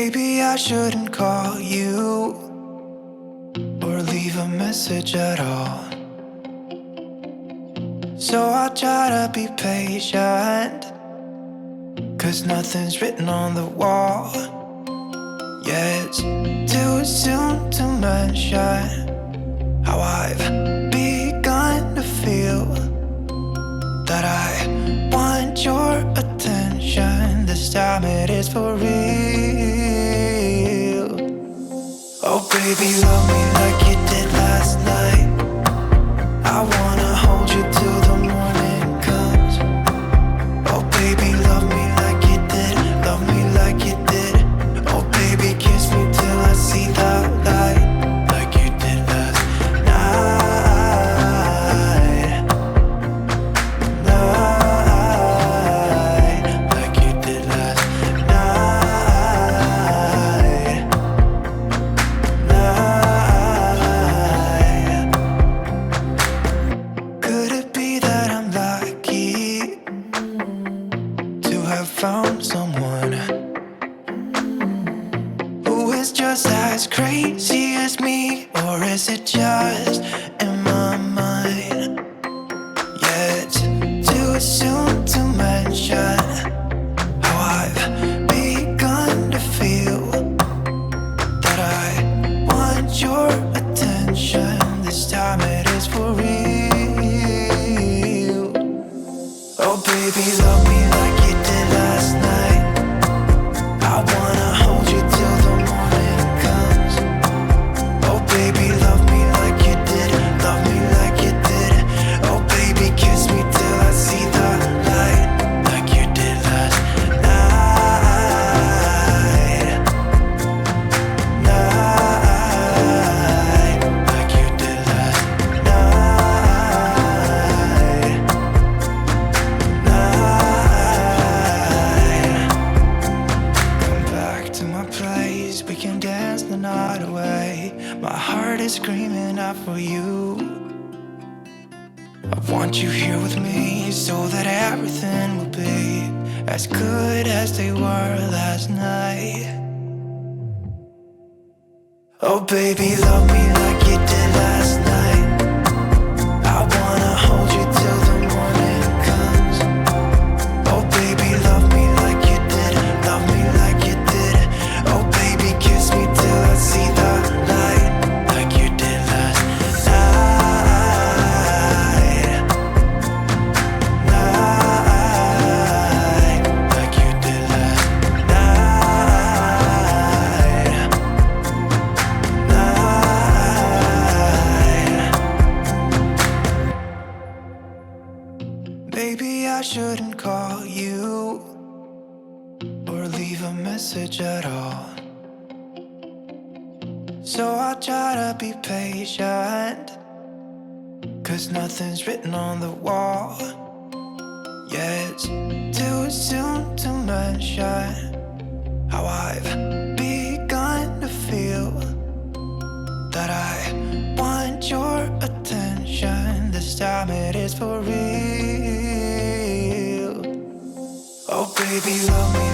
Maybe I shouldn't call you or leave a message at all. So I'll try to be patient, 'cause nothing's written on the wall. Yeah, it's too soon to mention how I've begun to feel that I want your attention. This time it is for real. Oh baby, love me like you did last night. I wanna hold you till the morning comes. Oh baby, love me like you did. Love me like you did. Oh baby, kiss me till I see the light, like you did last night. Like you did last night. Could it be that I'm lucky to have found someone who is just as crazy as me? Or is it just in my mind? Yeah, it's too soon to mention how I've begun to feel that I want your attention. This time it is for real. Oh baby, love me like you did last night. I wanna hold you till the morning comes. Oh baby, love me like you did. Love me like you did. Oh baby, kiss me till I see the light, like you did last night. Like you did last night. Come back to my place, we can dance the night away. My heart is screaming out for you. I want you here with me so that everything will be as good as they were last night. Oh baby, love me like you did last night. I wanna hold you till the morning comes. Oh baby, love me like you did. Love me like you did. Oh baby, kiss me till I see the light, like you did last night. Like you did last night. Maybe I shouldn't call you or leave a message at all. So I'll try to be patient, 'cause nothing's written on the wall. Yeah, it's too soon to mention how I've begun to feel that I want your attention. This time it is for real. Oh baby, love me